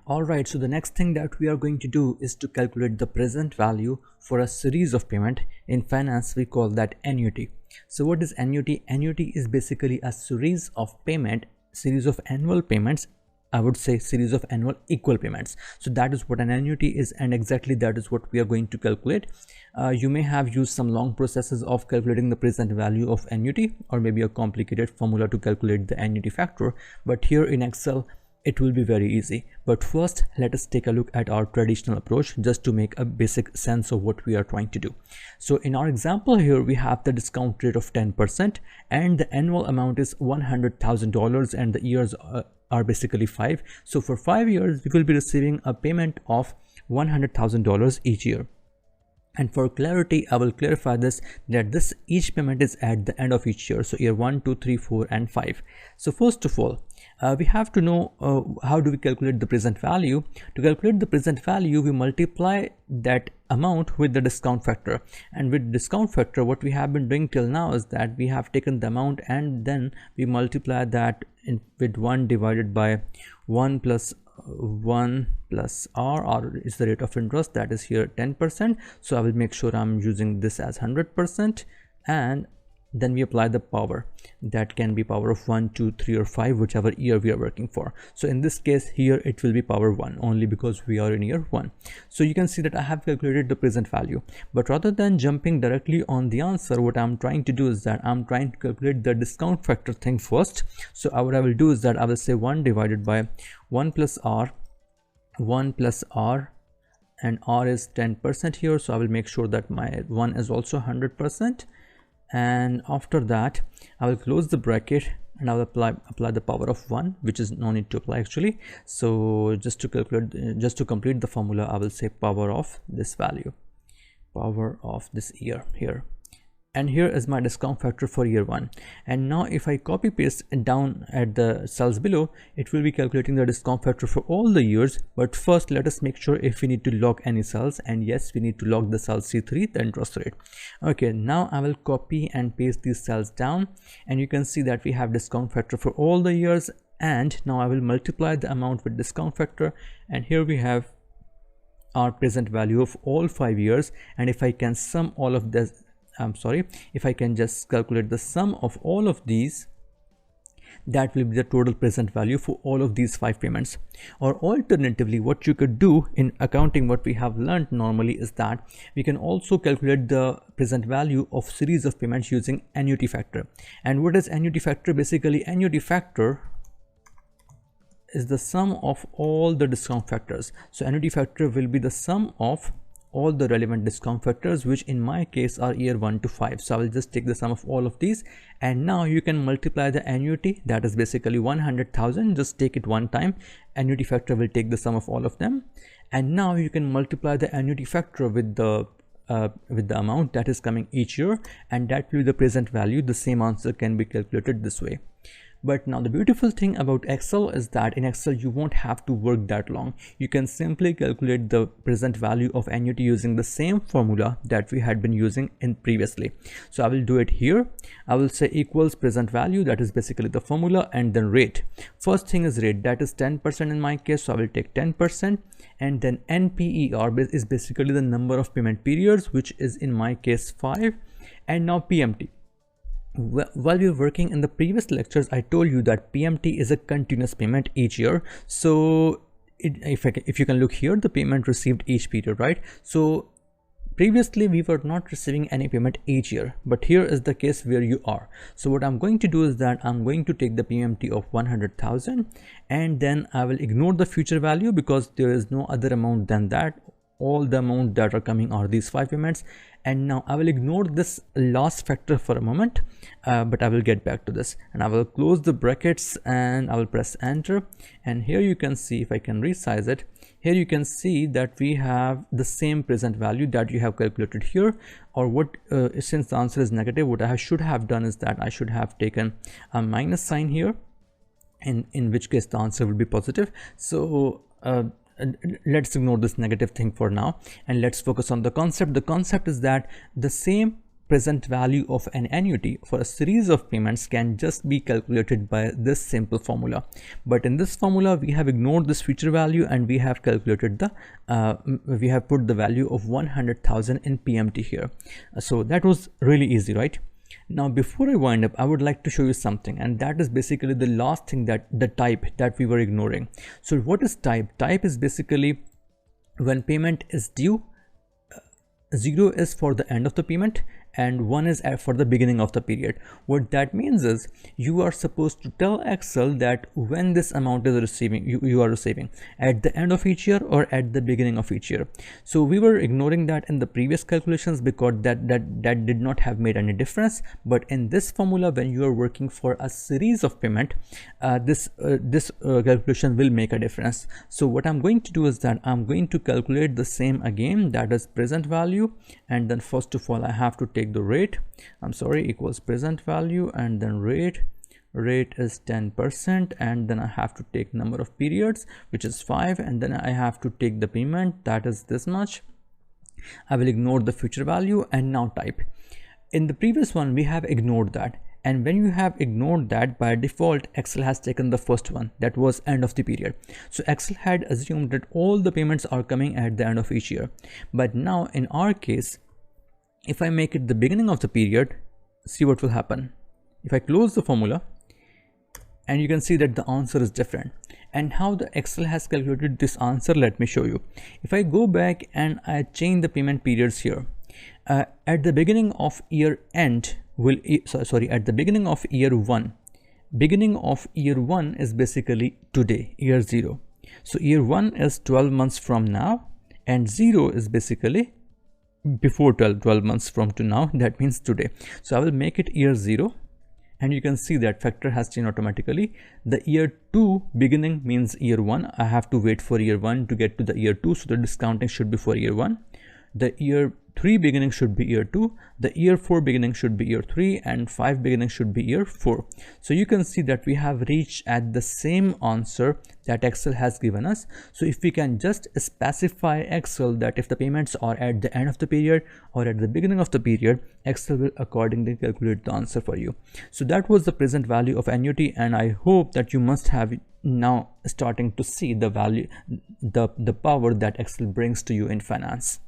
Alright, so the next thing that we are going to do is to calculate the present value for a series of payment. In finance, we call that annuity. So what is annuity? Annuity is basically a series of annual payments. I would say series of annual equal payments. So that is what an annuity is, and exactly that is what we are going to calculate. You may have used some long processes of calculating the present value of annuity, or maybe a complicated formula to calculate the annuity factor, but here in Excel it will be very easy. But first, let us take a look at our traditional approach just to make a basic sense of what we are trying to do. So in our example here, we have the discount rate of 10% and the annual amount is $100,000 and the years are basically 5. So for 5 years, we will be receiving a payment of $100,000 each year. And for clarity, I will clarify this, that each payment is at the end of each year. So year 1, 2, 3, 4 and 5. So first of all, we have to know how do we calculate the present value. To calculate the present value, we multiply that amount with the discount factor. And with discount factor, what we have been doing till now is that we have taken the amount and then we multiply that with 1 divided by 1 plus r is the rate of interest, that is here 10%. So I will make sure I'm using this as 100%, and then we apply the power. That can be power of 1, 2, 3 or 5, whichever year we are working for. So in this case here it will be power 1 only because we are in year 1. So you can see that I have calculated the present value, but rather than jumping directly on the answer, what I'm trying to do is that I'm trying to calculate the discount factor thing first. So what I will do is that I will say 1 divided by 1 plus r, and r is 10% here. So I will make sure that my 1 is also 100%. And after that I will close the bracket and I will apply the power of 1, which is no need to apply actually. So just to complete the formula, I will say power of this value, power of this year here. And here is my discount factor for year 1. And now if I copy paste down at the cells below, it will be calculating the discount factor for all the years. But first, let us make sure if we need to log any cells. And yes, we need to log the cell C3, the interest rate. Okay, now I will copy and paste these cells down. And you can see that we have discount factor for all the years. And now I will multiply the amount with discount factor. And here we have our present value of all 5 years. And if I can sum all of this, if I can just calculate the sum of all of these, that will be the total present value for all of these 5 payments. Or alternatively, what you could do in accounting, what we have learned normally is that we can also calculate the present value of series of payments using annuity factor. And what is annuity factor? Basically, annuity factor is the sum of all the discount factors. So annuity factor will be the sum of all the relevant discount factors, which in my case are year 1 to 5. So I will just take the sum of all of these, and now you can multiply the annuity, that is basically 100,000. Just take it one time. Annuity factor will take the sum of all of them, and now you can multiply the annuity factor with the amount that is coming each year, and that will be the present value. The same answer can be calculated this way. But now the beautiful thing about Excel is that in Excel you won't have to work that long. You can simply calculate the present value of annuity using the same formula that we had been using in previously. So I will do it here. I will say equals present value, that is basically the formula, and then rate. First thing is rate, that is 10% in my case, so I will take 10%, and then NPER is basically the number of payment periods, which is in my case 5, and now PMT. While we were working in the previous lectures, I told you that PMT is a continuous payment each year. So if you can look here, the payment received each period, right? So previously we were not receiving any payment each year, but here is the case where you are. So what I'm going to do is that I'm going to take the PMT of 100,000, and then I will ignore the future value because there is no other amount than that. All the amount that are coming are these 5 payments. And now I will ignore this last factor for a moment, but I will get back to this, and I will close the brackets and I will press enter. And here you can see, if I can resize it, here you can see that we have the same present value that you have calculated here. Or what, since the answer is negative, what I should have done is that I should have taken a minus sign here, in which case the answer will be positive. So let's ignore this negative thing for now, and let's focus on the concept. The concept is that the same present value of an annuity for a series of payments can just be calculated by this simple formula. But in this formula, we have ignored this future value and we have calculated we have put the value of 100,000 in PMT here. So that was really easy, right? Now, before I wind up, I would like to show you something, and that is basically the last thing, that the type that we were ignoring. So what is type? Type is basically when payment is due. 0 is for the end of the payment and 1 is for the beginning of the period. What that means is you are supposed to tell Excel that when this amount is receiving, you are receiving at the end of each year or at the beginning of each year. So we were ignoring that in the previous calculations because that did not have made any difference. But in this formula, when you are working for a series of payment, this calculation will make a difference. So what I'm going to do is that I'm going to calculate the same again, that is present value, and then first of all I have to take the rate, equals present value, and then rate is 10%, and then I have to take number of periods, which is 5, and then I have to take the payment, that is this much. I will ignore the future value and now type. In the previous one we have ignored that, and when you have ignored that, by default Excel has taken the first one, that was end of the period. So Excel had assumed that all the payments are coming at the end of each year. But now in our case, if I make it the beginning of the period, see what will happen. If I close the formula, and you can see that the answer is different. And how the Excel has calculated this answer, let me show you. If I go back and I change the payment periods here, at the beginning of year end at the beginning of year one is basically today, year 0. So year 1 is 12 months from now, and 0 is basically before 12 months from to now, that means today. So I will make it year 0, and you can see that factor has changed automatically. The year 2 beginning means year 1. I have to wait for year 1 to get to the year 2, so the discounting should be for year 1. The year 3 beginning should be year 2, the year 4 beginning should be year 3, and 5 beginning should be year 4. So you can see that we have reached at the same answer that Excel has given us. So if we can just specify Excel that if the payments are at the end of the period or at the beginning of the period, Excel will accordingly calculate the answer for you. So that was the present value of annuity, and I hope that you must have now starting to see the value, the power that Excel brings to you in finance.